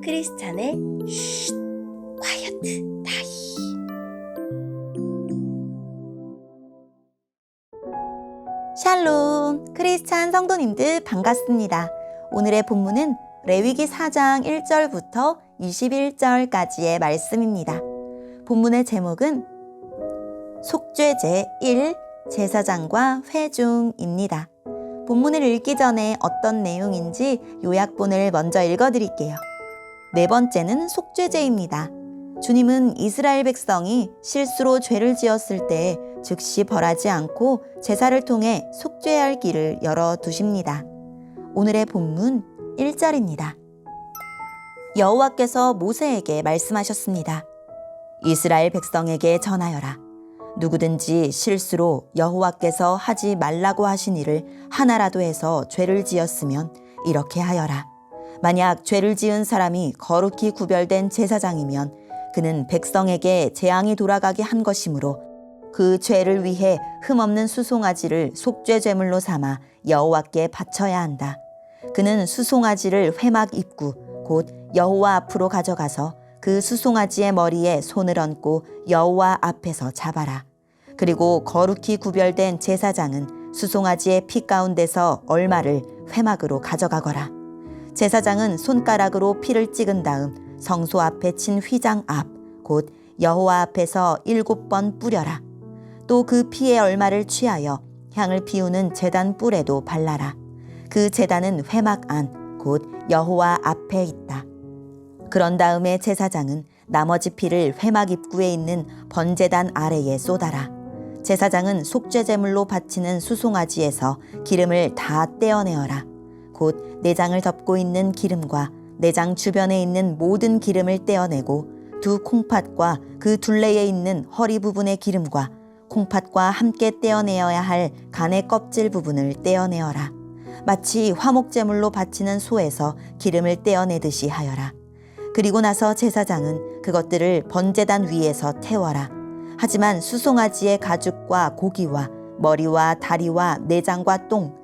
크리스찬의 쉿 콰이어트 타임. 샬롬, 크리스찬 성도님들 반갑습니다. 오늘의 본문은 레위기 4장 1절부터 21절까지의 말씀입니다. 본문의 제목은 속죄제 1, 제사장과 회중입니다. 본문을 읽기 전에 어떤 내용인지 요약본을 먼저 읽어드릴게요. 네 번째는 속죄제입니다. 주님은 이스라엘 백성이 실수로 죄를 지었을 때 즉시 벌하지 않고 제사를 통해 속죄할 길을 열어두십니다. 오늘의 본문 1절입니다. 여호와께서 모세에게 말씀하셨습니다. 이스라엘 백성에게 전하여라. 누구든지 실수로 여호와께서 하지 말라고 하신 일을 하나라도 해서 죄를 지었으면 이렇게 하여라. 만약 죄를 지은 사람이 거룩히 구별된 제사장이면 그는 백성에게 재앙이 돌아가게 한 것이므로 그 죄를 위해 흠없는 수송아지를 속죄제물로 삼아 여호와께 바쳐야 한다. 그는 수송아지를 회막 입구 곧 여호와 앞으로 가져가서 그 수송아지의 머리에 손을 얹고 여호와 앞에서 잡아라. 그리고 거룩히 구별된 제사장은 수송아지의 피 가운데서 얼마를 회막으로 가져가거라. 제사장은 손가락으로 피를 찍은 다음 성소 앞에 친 휘장 앞 곧 여호와 앞에서 7번 뿌려라. 또 그 피의 얼마를 취하여 향을 피우는 제단 뿔에도 발라라. 그 제단은 회막 안 곧 여호와 앞에 있다. 그런 다음에 제사장은 나머지 피를 회막 입구에 있는 번제단 아래에 쏟아라. 제사장은 속죄제물로 바치는 수송아지에서 기름을 다 떼어내어라. 곧 내장을 덮고 있는 기름과 내장 주변에 있는 모든 기름을 떼어내고 두 콩팥과 그 둘레에 있는 허리 부분의 기름과 콩팥과 함께 떼어내어야 할 간의 껍질 부분을 떼어내어라. 마치 화목제물로 바치는 소에서 기름을 떼어내듯이 하여라. 그리고 나서 제사장은 그것들을 번제단 위에서 태워라. 하지만 수송아지의 가죽과 고기와 머리와 다리와 내장과 똥,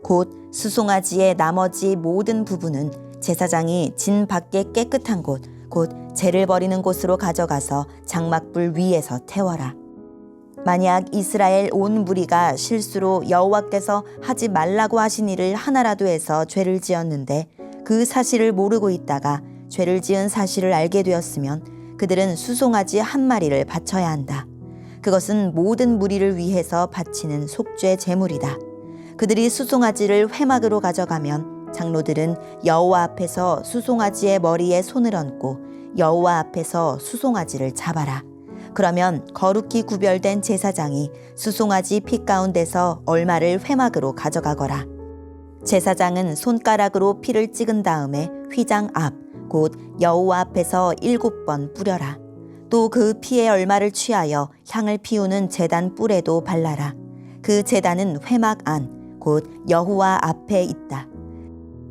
곧 수송아지의 나머지 모든 부분은 제사장이 진 밖에 깨끗한 곳, 곧 죄를 버리는 곳으로 가져가서 장막불 위에서 태워라. 만약 이스라엘 온 무리가 실수로 여호와께서 하지 말라고 하신 일을 하나라도 해서 죄를 지었는데 그 사실을 모르고 있다가 죄를 지은 사실을 알게 되었으면 그들은 수송아지 한 마리를 바쳐야 한다. 그것은 모든 무리를 위해서 바치는 속죄 제물이다. 그들이 수송아지를 회막으로 가져가면 장로들은 여호와 앞에서 수송아지의 머리에 손을 얹고 여호와 앞에서 수송아지를 잡아라. 그러면 거룩히 구별된 제사장이 수송아지 피 가운데서 얼마를 회막으로 가져가거라. 제사장은 손가락으로 피를 찍은 다음에 휘장 앞, 곧 여호와 앞에서 7번 뿌려라. 또 그 피의 얼마를 취하여 향을 피우는 제단 뿔에도 발라라. 그 제단은 회막 안, 곧 여호와 앞에 있다.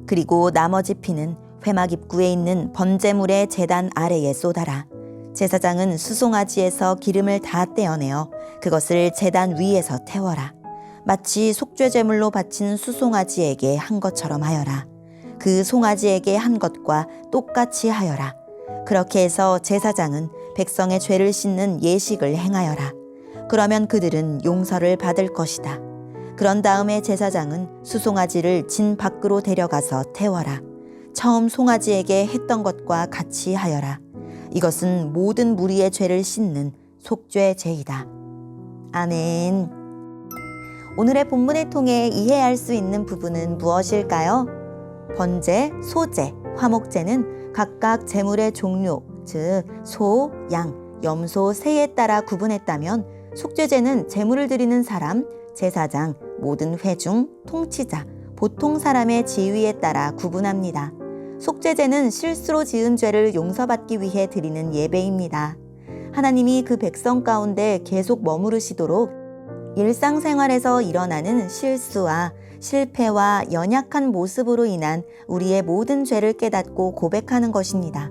그리고 나머지 피는 회막 입구에 있는 번제물의 제단 아래에 쏟아라. 제사장은 수송아지에서 기름을 다 떼어내어 그것을 제단 위에서 태워라. 마치 속죄제물로 바친 수송아지에게 한 것처럼 하여라. 그 송아지에게 한 것과 똑같이 하여라. 그렇게 해서 제사장은 백성의 죄를 씻는 예식을 행하여라. 그러면 그들은 용서를 받을 것이다. 그런 다음에 제사장은 수송아지를 진 밖으로 데려가서 태워라. 처음 송아지에게 했던 것과 같이 하여라. 이것은 모든 무리의 죄를 씻는 속죄제이다. 아멘. 오늘의 본문을 통해 이해할 수 있는 부분은 무엇일까요? 번제, 소제, 화목제는 각각 제물의 종류, 즉 소, 양, 염소, 새에 따라 구분했다면 속죄제는 제물을 드리는 사람, 제사장, 모든 회중, 통치자, 보통 사람의 지위에 따라 구분합니다. 속죄제는 실수로 지은 죄를 용서받기 위해 드리는 예배입니다. 하나님이 그 백성 가운데 계속 머무르시도록 일상생활에서 일어나는 실수와 실패와 연약한 모습으로 인한 우리의 모든 죄를 깨닫고 고백하는 것입니다.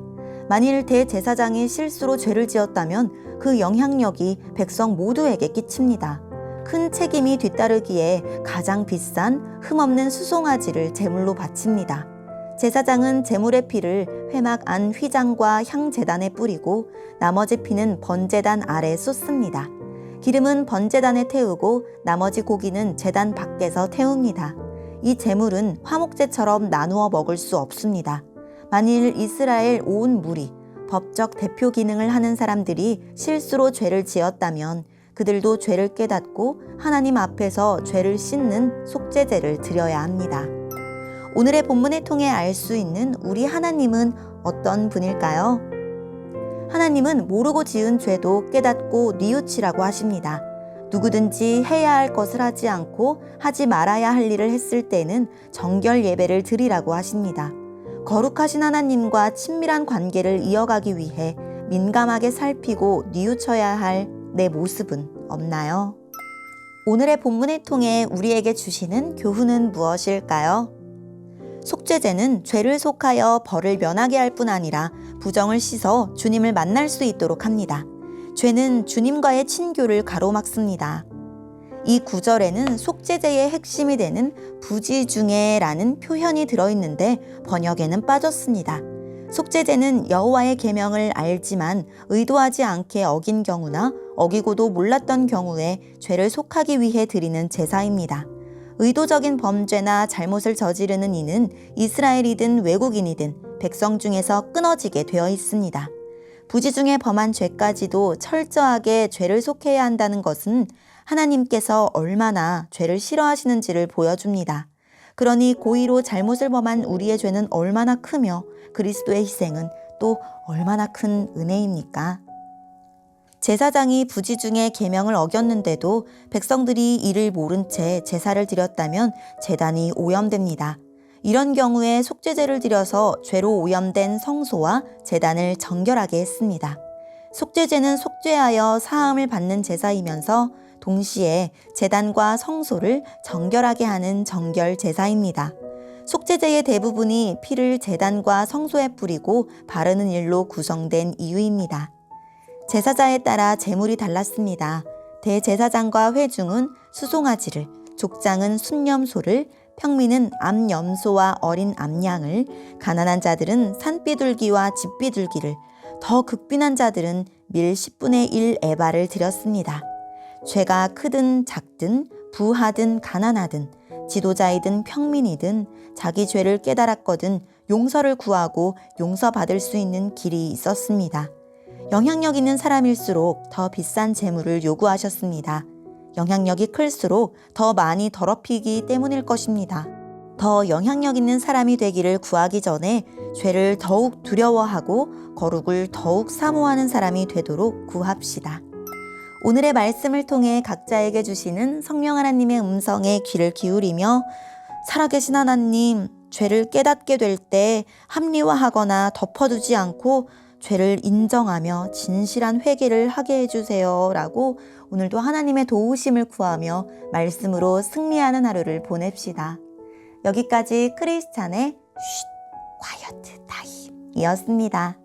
만일 대제사장이 실수로 죄를 지었다면 그 영향력이 백성 모두에게 끼칩니다. 큰 책임이 뒤따르기에 가장 비싼 흠없는 수송아지를 제물로 바칩니다. 제사장은 제물의 피를 회막 안 휘장과 향제단에 뿌리고 나머지 피는 번제단 아래 쏟습니다. 기름은 번제단에 태우고 나머지 고기는 제단 밖에서 태웁니다. 이 제물은 화목제처럼 나누어 먹을 수 없습니다. 만일 이스라엘 온 무리, 법적 대표 기능을 하는 사람들이 실수로 죄를 지었다면 그들도 죄를 깨닫고 하나님 앞에서 죄를 씻는 속죄제를 드려야 합니다. 오늘의 본문을 통해 알 수 있는 우리 하나님은 어떤 분일까요? 하나님은 모르고 지은 죄도 깨닫고 뉘우치라고 하십니다. 누구든지 해야 할 것을 하지 않고 하지 말아야 할 일을 했을 때는 정결 예배를 드리라고 하십니다. 거룩하신 하나님과 친밀한 관계를 이어가기 위해 민감하게 살피고 뉘우쳐야 할 내 모습은 없나요? 오늘의 본문을 통해 우리에게 주시는 교훈은 무엇일까요? 속죄제는 죄를 속하여 벌을 면하게 할 뿐 아니라 부정을 씻어 주님을 만날 수 있도록 합니다. 죄는 주님과의 친교를 가로막습니다. 이 구절에는 속죄제의 핵심이 되는 부지중에라는 표현이 들어있는데 번역에는 빠졌습니다. 속죄제는 여호와의 계명을 알지만 의도하지 않게 어긴 경우나 어기고도 몰랐던 경우에 죄를 속하기 위해 드리는 제사입니다. 의도적인 범죄나 잘못을 저지르는 이는 이스라엘이든 외국인이든 백성 중에서 끊어지게 되어 있습니다. 부지중에 범한 죄까지도 철저하게 죄를 속해야 한다는 것은 하나님께서 얼마나 죄를 싫어하시는지를 보여줍니다. 그러니 고의로 잘못을 범한 우리의 죄는 얼마나 크며 그리스도의 희생은 또 얼마나 큰 은혜입니까? 제사장이 부지중에 계명을 어겼는데도 백성들이 이를 모른 채 제사를 드렸다면 제단이 오염됩니다. 이런 경우에 속죄제를 드려서 죄로 오염된 성소와 제단을 정결하게 했습니다. 속죄제는 속죄하여 사함을 받는 제사이면서 동시에 제단과 성소를 정결하게 하는 정결 제사입니다. 속죄제의 대부분이 피를 제단과 성소에 뿌리고 바르는 일로 구성된 이유입니다. 제사자에 따라 제물이 달랐습니다. 대제사장과 회중은 수송아지를, 족장은 순염소를, 평민은 암염소와 어린 암양을, 가난한 자들은 산비둘기와 집비둘기를, 더 극빈한 자들은 밀 10분의 1 에바를 드렸습니다. 죄가 크든 작든 부하든 가난하든 지도자이든 평민이든 자기 죄를 깨달았거든 용서를 구하고 용서받을 수 있는 길이 있었습니다. 영향력 있는 사람일수록 더 비싼 제물을 요구하셨습니다. 영향력이 클수록 더 많이 더럽히기 때문일 것입니다. 더 영향력 있는 사람이 되기를 구하기 전에 죄를 더욱 두려워하고 거룩을 더욱 사모하는 사람이 되도록 구합시다. 오늘의 말씀을 통해 각자에게 주시는 성령 하나님의 음성에 귀를 기울이며 살아계신 하나님, 죄를 깨닫게 될 때 합리화하거나 덮어두지 않고 죄를 인정하며 진실한 회개를 하게 해주세요 라고 오늘도 하나님의 도우심을 구하며 말씀으로 승리하는 하루를 보냅시다. 여기까지 크리스찬의 quiet time 이었습니다.